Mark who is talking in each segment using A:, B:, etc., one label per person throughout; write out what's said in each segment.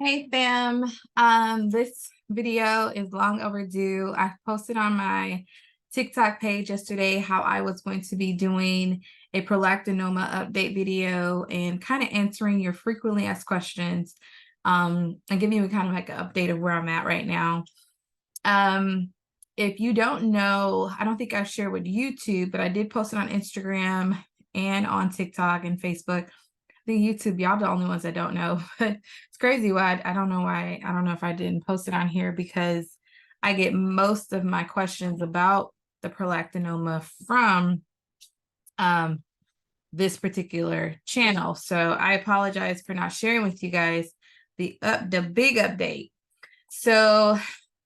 A: Hey fam, this video is long overdue. I posted on my TikTok page yesterday how I was going to be doing a prolactinoma update video and kind of answering your frequently asked questions, and giving you kind of like an update of where I'm at right now. If you don't know, I don't think I shared with YouTube, but I did post it on Instagram and on TikTok and Facebook. YouTube, y'all the only ones that don't know, but it's crazy why I don't know why. I don't know if I didn't post it on here because I get most of my questions about the prolactinoma from this particular channel. So I apologize for not sharing with you guys the big update. So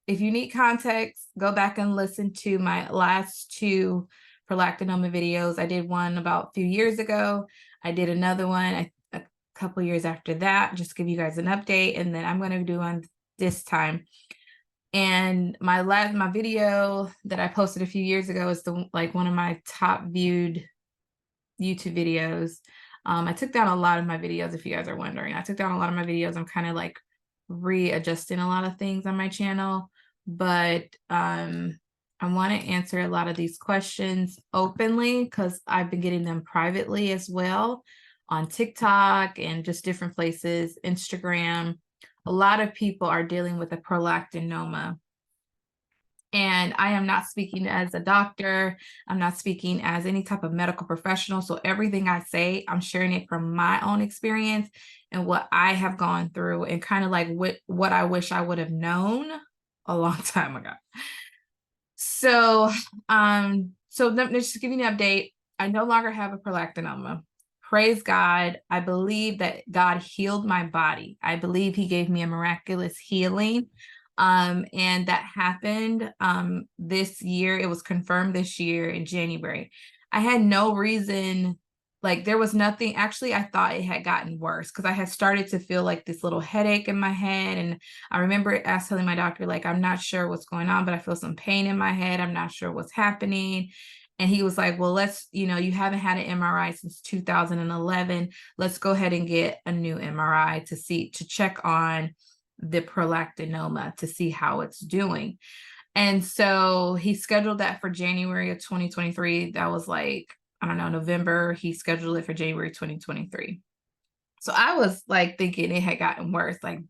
A: if you need context, go back and listen to my last two prolactinoma videos. I did one about a few years ago. I did another one a couple years after that, just give you guys an update, and then I'm going to do one this time. And my video that I posted a few years ago is one of my top viewed YouTube videos. I took down a lot of my videos, if you guys are wondering. I took down a lot of my videos. I'm kind of like readjusting a lot of things on my channel, but I want to answer a lot of these questions openly because I've been getting them privately as well on TikTok and just different places, Instagram. A lot of people are dealing with a prolactinoma. And I am not speaking as a doctor. I'm not speaking as any type of medical professional. So everything I say, I'm sharing it from my own experience and what I have gone through and kind of like what I wish I would have known a long time ago. So, just to give you an update, I no longer have a prolactinoma. Praise God. I believe that God healed my body. I believe he gave me a miraculous healing. And that happened this year. It was confirmed this year in January. I had no reason, like there was nothing. Actually, I thought it had gotten worse because I had started to feel like this little headache in my head. And I remember telling my doctor, like, I'm not sure what's going on, but I feel some pain in my head. I'm not sure what's happening. And he was like, well, you haven't had an MRI since 2011. Let's go ahead and get a new MRI to check on the prolactinoma to see how it's doing. And so he scheduled that for January of 2023. That was like, I don't know, November. He scheduled it for January 2023. So I was like thinking it had gotten worse, like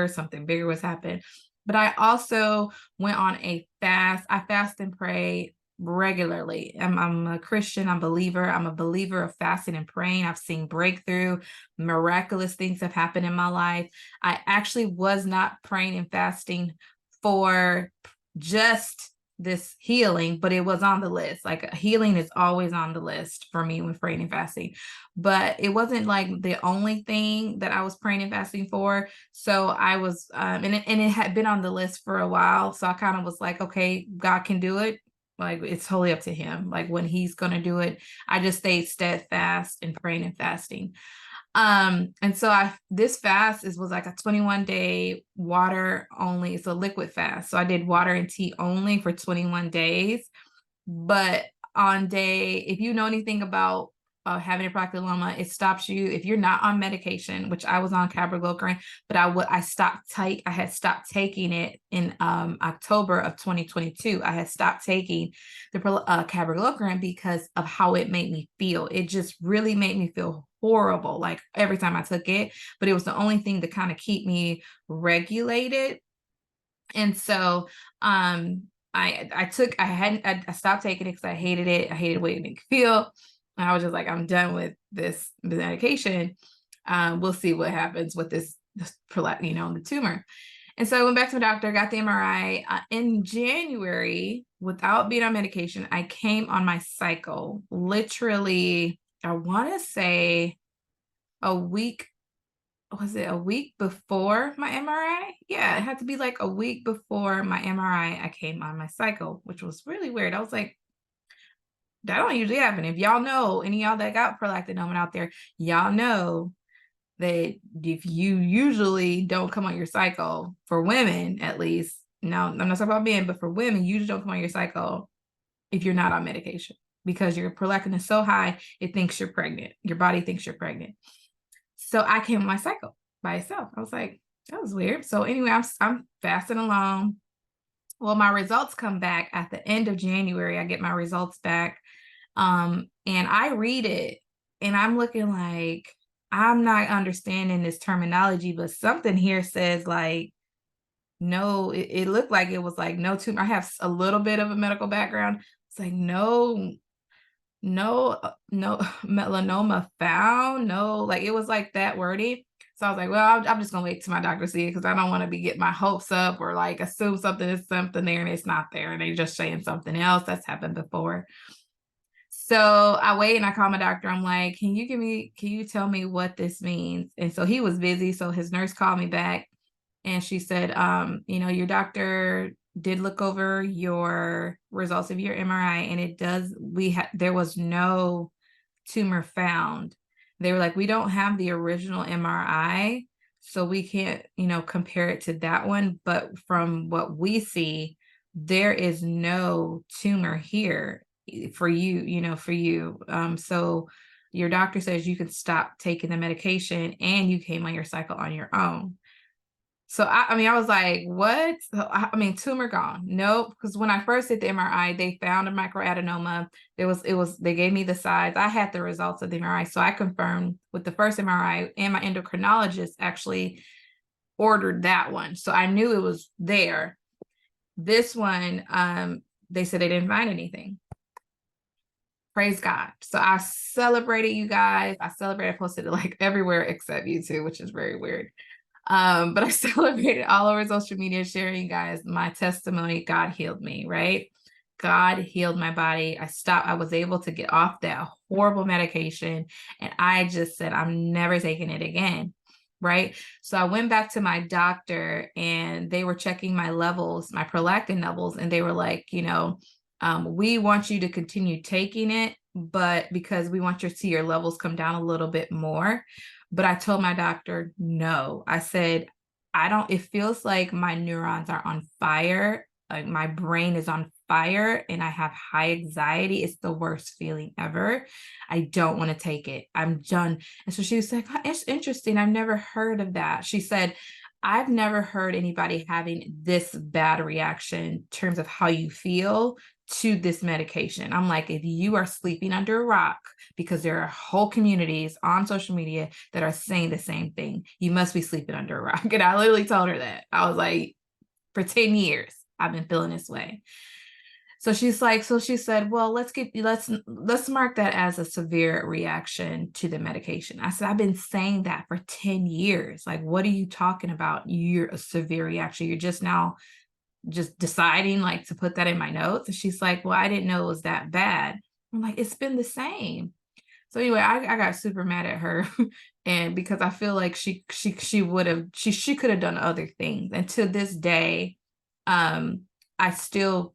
A: something bigger was happening. But I also went on a fast. I fast and pray regularly. I'm a Christian. I'm a believer. I'm a believer of fasting and praying. I've seen breakthrough, miraculous things have happened in my life. I actually was not praying and fasting for just this healing, but it was on the list. Like healing is always on the list for me when praying and fasting, but it wasn't like the only thing that I was praying and fasting for. So I was, and it had been on the list for a while. So I kind of was like, okay, God can do it. Like it's totally up to him. Like when he's going to do it, I just stayed steadfast in praying and fasting. And so this fast was like a 21-day water only. It's a liquid fast. So I did water and tea only for 21 days. But if you know anything about having a prolactinoma, it stops you if you're not on medication, which I was on cabergoline, but I had stopped taking it in October of 2022. I had stopped taking the cabergoline because of how it made me feel. It just really made me feel horrible, like every time I took it, but it was the only thing to kind of keep me regulated. And so I stopped taking it because I hated it. I hated the way it made me feel. And I was just like, I'm done with this medication. We'll see what happens with this the tumor. And so I went back to my doctor, got the MRI in January without being on medication. I came on my cycle literally, I want to say was it a week before my MRI? Yeah, it had to be like a week before my MRI. I came on my cycle, which was really weird. I was like, that don't usually happen. If y'all know, any of y'all that got prolactinoma out there, y'all know that if you usually don't come on your cycle, for women at least, now I'm not talking about men, but for women, you usually don't come on your cycle if you're not on medication because your prolactin is so high, it thinks you're pregnant. Your body thinks you're pregnant. So I came on my cycle by itself. I was like, That was weird. So anyway, I'm fasting along. Well, my results come back at the end of January. I get my results back. And I read it and I'm looking like, I'm not understanding this terminology, but something here says like, no, it looked like it was like no tumor. I have a little bit of a medical background. It's like no melanoma found. No, like it was like that wordy. So I was like, well, I'm just gonna wait till my doctor see it because I don't want to be getting my hopes up or like assume something is something there and it's not there and they're just saying something else. That's happened before. So I wait and I call my doctor. I'm like, can you tell me what this means? And so he was busy. So his nurse called me back and she said, your doctor did look over your results of your MRI and there was no tumor found. They were like, we don't have the original MRI, so we can't, compare it to that one. But from what we see, there is no tumor here for you. So your doctor says you can stop taking the medication and you came on your cycle on your own. So I was like, what? Tumor gone. Nope. Because when I first did the MRI, they found a microadenoma. They gave me the size. I had the results of the MRI. So I confirmed with the first MRI, and my endocrinologist actually ordered that one. So I knew it was there. This one, they said they didn't find anything. Praise God. So I celebrated, you guys. I posted it like everywhere except YouTube, which is very weird. But I celebrated all over social media, sharing, guys, my testimony. God healed me, right? God healed my body. I was able to get off that horrible medication. And I just said, I'm never taking it again. Right. So I went back to my doctor and they were checking my levels, my prolactin levels. And they were like, we want you to continue taking it, but because we want to see your levels come down a little bit more. But I told my doctor, no. I said, it feels like my neurons are on fire. Like my brain is on fire and I have high anxiety. It's the worst feeling ever. I don't want to take it. I'm done. And so she was like, oh, it's interesting. I've never heard of that. She said, I've never heard anybody having this bad reaction in terms of how you feel to this medication. I'm like, if you are sleeping under a rock, because there are whole communities on social media that are saying the same thing, you must be sleeping under a rock. And I literally told her that. I was like, for 10 years, I've been feeling this way. So she said, well, let's mark that as a severe reaction to the medication. I said, I've been saying that for 10 years. Like, what are you talking about? You're a severe reaction. You're just now just deciding like to put that in my notes. And she's like, well, I didn't know it was that bad. I'm like, it's been the same. So anyway, I got super mad at her. And because I feel like she could have done other things. And to this day, I feel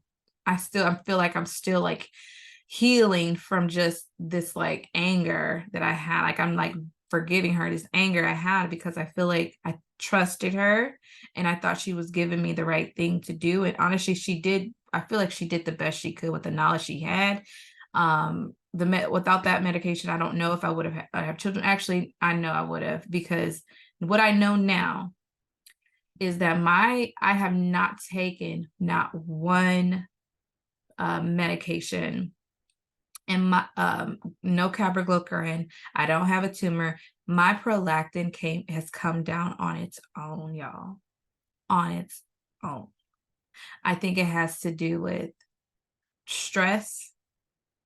A: like I'm still like healing from just this like anger that I had. Like I'm like forgiving her, this anger I had, because I feel like I trusted her and I thought she was giving me the right thing to do. And honestly, I feel like she did the best she could with the knowledge she had. Without that medication, I don't know if I would have children. Actually, I know I would have, because what I know now is that I have not taken not one medication, and my no cabergoline. I don't have a tumor. My prolactin has come down on its own, y'all. On its own. I think it has to do with stress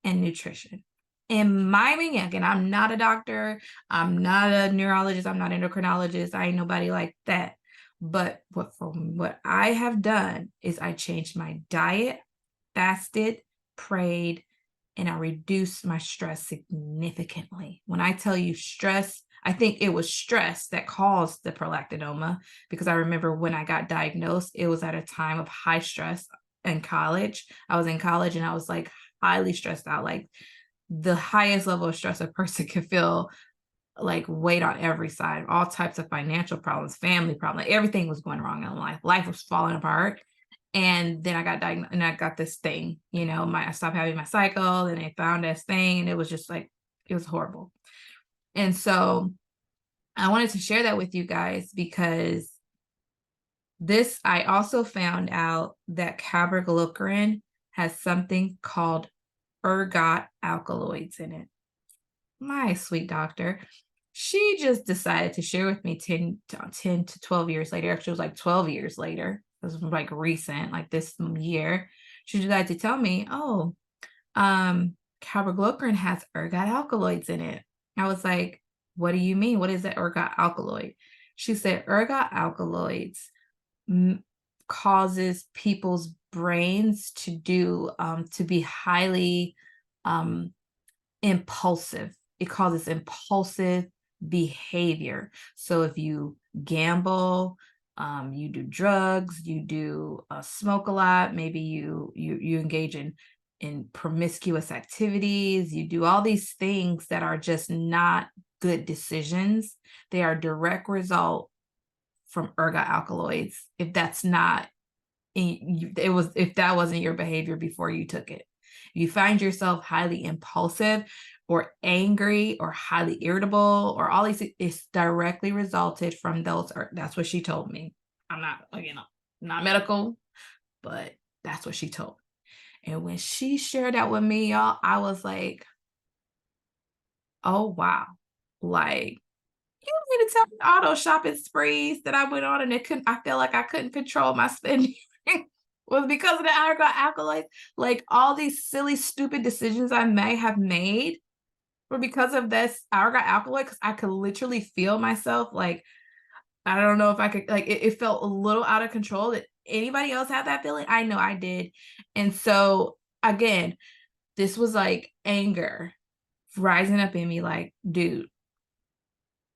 A: and nutrition. In my opinion, again, I'm not a doctor, I'm not a neurologist, I'm not an endocrinologist, I ain't nobody like that. But what I have done is I changed my diet, fasted, prayed, and I reduced my stress significantly. When I tell you stress, I think it was stress that caused the prolactinoma, because I remember when I got diagnosed, it was at a time of high stress in college. I was in college and I was like highly stressed out, like the highest level of stress a person can feel, like weight on every side, all types of financial problems, family problems, everything was going wrong in life. Life was falling apart. And then I got diagnosed and I got this thing, I stopped having my cycle and they found this thing and it was just like, it was horrible. And so I wanted to share that with you guys because This, I also found out that cabergoline has something called ergot alkaloids in it. My sweet doctor, she just decided to share with me 10 to 12 years later. Actually, it was like 12 years later. This was like recent, like this year. She decided to tell me, oh, cabergoline has ergot alkaloids in it. I was like, what do you mean? What is that ergot alkaloid? She said ergot alkaloids causes people's brains to be highly impulsive. It causes impulsive behavior. So if you gamble, you do drugs, you do smoke a lot, maybe you engage in promiscuous activities, you do all these things that are just not good decisions. They are direct result from ergot alkaloids. If that's not if that wasn't your behavior before you took it. You find yourself highly impulsive or angry or highly irritable or all these, it's directly resulted from those. That's what she told me. I'm not, again, not medical, but that's what she told me. And when she shared that with me, y'all, I was like, oh wow. Like, you don't need to tell me all those shopping sprees that I went on and I felt like I couldn't control my spending was because of the alkaloids. Like all these silly, stupid decisions I may have made were because of this alkaloid, because I could literally feel myself like, I don't know if I could, like, it felt a little out of control. Did anybody else have that feeling? I know I did. And so again, this was like anger rising up in me like, dude,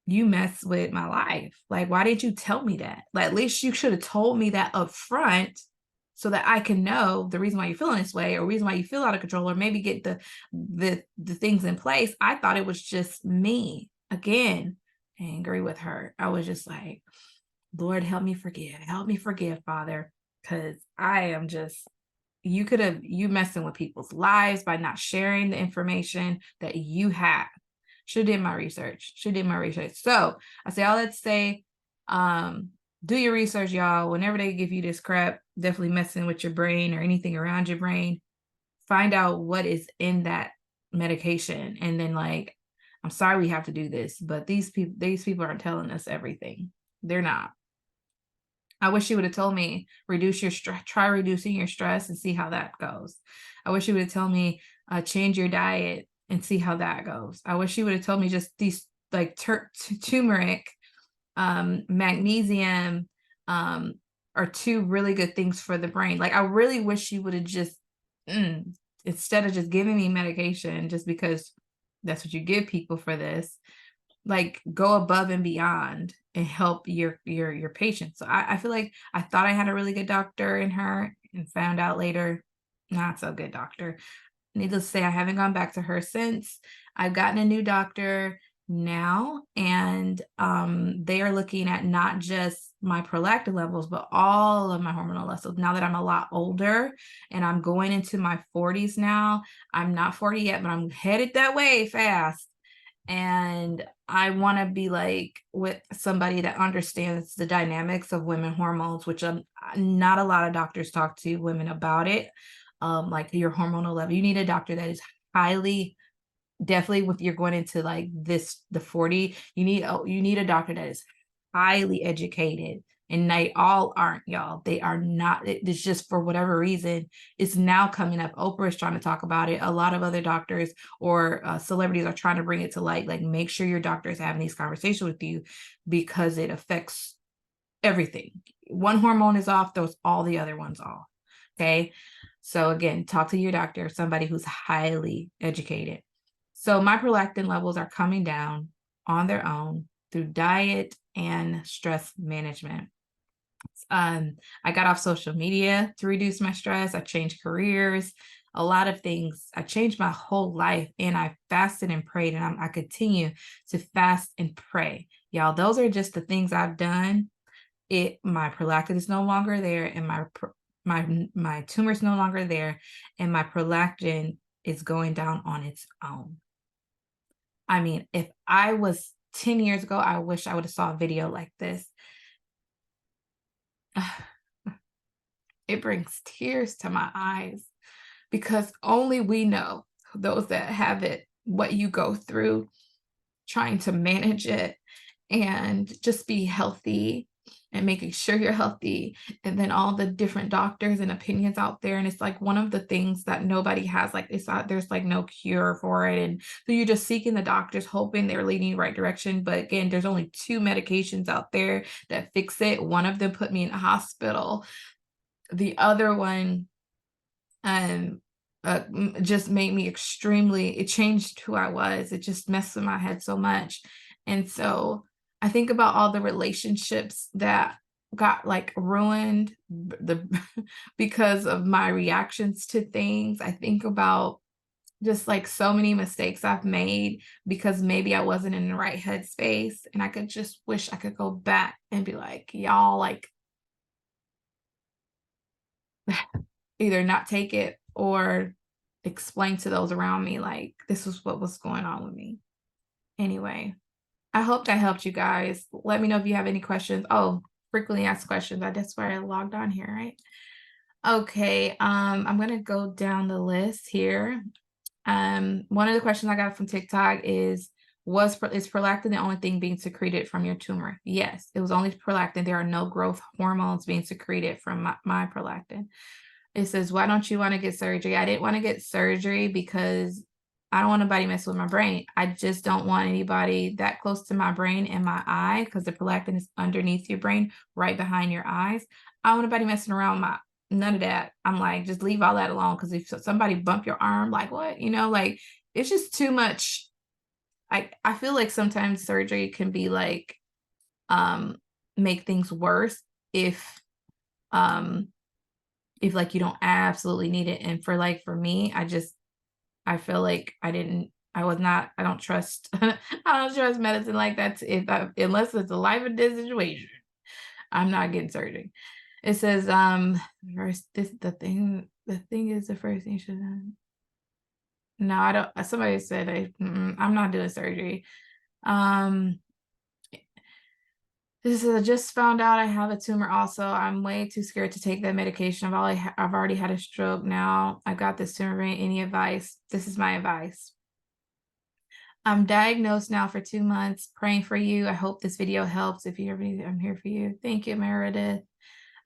A: you mess with my life. Like, why didn't you tell me that? Like, at least you should have told me that up front so that I can know the reason why you're feeling this way or reason why you feel out of control or maybe get the things in place. I thought it was just me. Again, angry with her. I was just like, Lord, help me forgive, Father, because I am just, you messing with people's lives by not sharing the information that you have. Should have did my research. So I say all that to say, do your research, y'all. Whenever they give you this crap, definitely messing with your brain or anything around your brain, find out what is in that medication. And then like, I'm sorry we have to do this, but these people aren't telling us everything. They're not. I wish you would have told me, reduce your stress, try reducing your stress and see how that goes. I wish you would have told me, change your diet and see how that goes. I wish you would have told me just these like turmeric, magnesium, are two really good things for the brain. Like, I really wish you would have just, instead of just giving me medication just because that's what you give people for this, like go above and beyond and help your patients. So I feel like I thought I had a really good doctor in her and found out later, not so good doctor. Needless to say, I haven't gone back to her since. I've gotten a new doctor now, and they are looking at not just my prolactin levels, but all of my hormonal levels. Now that I'm a lot older and I'm going into my 40s now, I'm not 40 yet, but I'm headed that way fast. And I want to be like with somebody that understands the dynamics of women hormones, which not a lot of doctors talk to women about it. Like your hormonal level, you need a doctor that is highly, definitely with you're going into like the 40, you need a doctor that is highly educated, and they all aren't, y'all. They are not. It's just for whatever reason it's now coming up. Oprah is trying to talk about it. A lot of other doctors or celebrities are trying to bring it to light. Like, make sure your doctor is having these conversations with you because it affects everything. One hormone is off, those all the other ones off. Okay, so again, talk to your doctor, somebody who's highly educated. So my prolactin levels are coming down on their own through diet and stress management. I got off social media to reduce my stress. I changed careers, a lot of things. I changed my whole life, and I fasted and prayed, and I continue to fast and pray. Y'all, those are just the things I've done. My prolactin is no longer there, and my tumor is no longer there, and my prolactin is going down on its own. I mean, if I was 10 years ago, I wish I would have saw a video like this. it brings tears to my eyes because only we know, those that have it, what you go through trying to manage it and just be healthy and making sure you're healthy, and then all the different doctors and opinions out there. And it's like one of the things that nobody has, like, it's not, there's like no cure for it, and so you're just seeking the doctors hoping they're leading you the right direction. But again, there's only two medications out there that fix it. One of them put me in a hospital, the other one um just made me extremely, it changed who I was. It just messed with my head so much. And so I think about all the relationships that got like ruined because of my reactions to things. I think about just like so many mistakes I've made because maybe I wasn't in the right headspace, and I could just wish I could go back and be like, y'all, like, either not take it or explain to those around me, like, this was what was going on with me. Anyway, I hope that helped you guys. Let me know if you have any questions. Oh, frequently asked questions. That's why I logged on here, right? Okay, I'm gonna go down the list here. One of the questions I got from TikTok is, is prolactin the only thing being secreted from your tumor? Yes, it was only prolactin. There are no growth hormones being secreted from my prolactin. It says, why don't you want to get surgery? I didn't want to get surgery because I don't want anybody messing with my brain. I just don't want anybody that close to my brain and my eye, because the prolactin is underneath your brain, right behind your eyes. I don't want anybody messing around my, none of that. I'm like, just leave all that alone. Because if somebody bump your arm, like what, like, it's just too much. I feel like sometimes surgery can be like, make things worse if um if like you don't absolutely need it. And for me, I feel like I don't trust I don't trust medicine like that. Unless it's a life or death situation, I'm not getting surgery. It says, first, the thing is, the first thing you should, no, I don't, somebody said, I'm not doing surgery. Um, This is, I just found out I have a tumor also. I'm way too scared to take that medication. I've already had a stroke now. I've got this tumor. Any advice? This is my advice. I'm diagnosed now for 2 months. Praying for you. I hope this video helps. If you ever need, I'm here for you. Thank you, Meredith.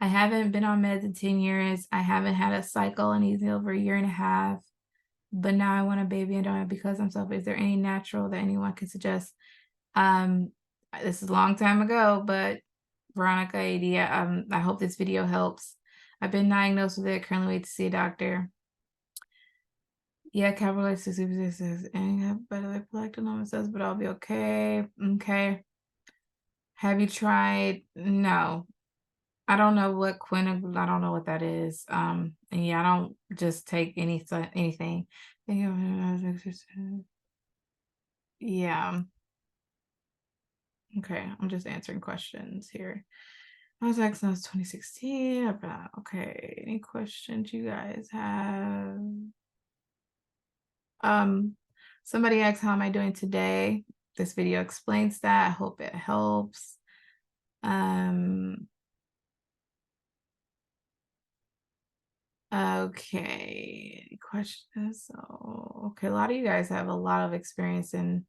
A: I haven't been on meds in 10 years. I haven't had a cycle in easy over a year and a half. But now I want a baby and don't have, because I'm selfish. Is there any natural that anyone could suggest? This is a long time ago, but Veronica AD, I hope this video helps. I've been diagnosed with it, currently wait to see a doctor. Yeah, capitalized says, and by the way, Prolactinoma says, but I'll be okay. Okay. Have you tried? No. I don't know what I don't know what that is. And yeah, I don't just take anything. Yeah. Okay, I'm just answering questions here. I was asking, that was 2016. Okay, any questions you guys have? Somebody asked, how am I doing today? This video explains that. I hope it helps. Okay, any questions? So, okay, a lot of you guys have a lot of experience, and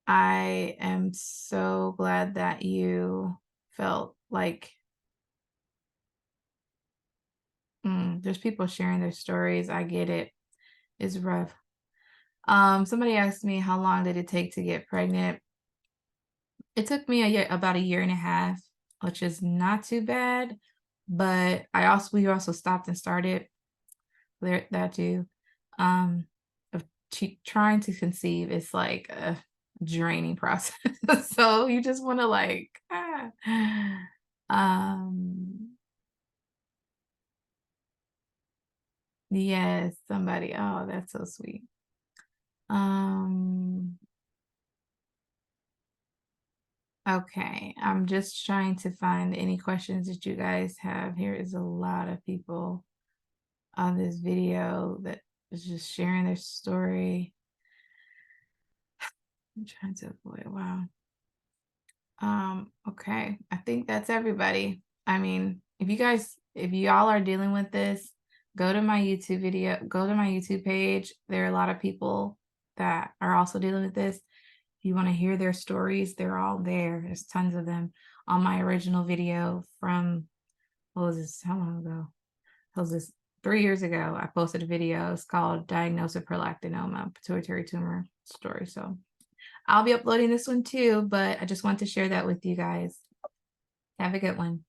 A: I am so glad that you felt like there's people sharing their stories. I get it. It's rough. Somebody asked me, how long did it take to get pregnant? It took me about a year and a half, which is not too bad. But we also stopped and started there, that too. Of trying to conceive is like a draining process. So you just want to like, yes, somebody. Oh, that's so sweet. Okay, I'm just trying to find any questions that you guys have. Here is a lot of people on this video that is just sharing their story. I'm trying to avoid, wow. Okay, I think that's everybody. I mean, if y'all are dealing with this, go to my YouTube page. There are a lot of people that are also dealing with this. If you want to hear their stories, they're all there. There's tons of them on my original video from, what was this? How long ago? It was this 3 years ago. I posted a video. It's called Diagnosis of Prolactinoma, Pituitary Tumor Story. So I'll be uploading this one too, but I just want to share that with you guys. Have a good one.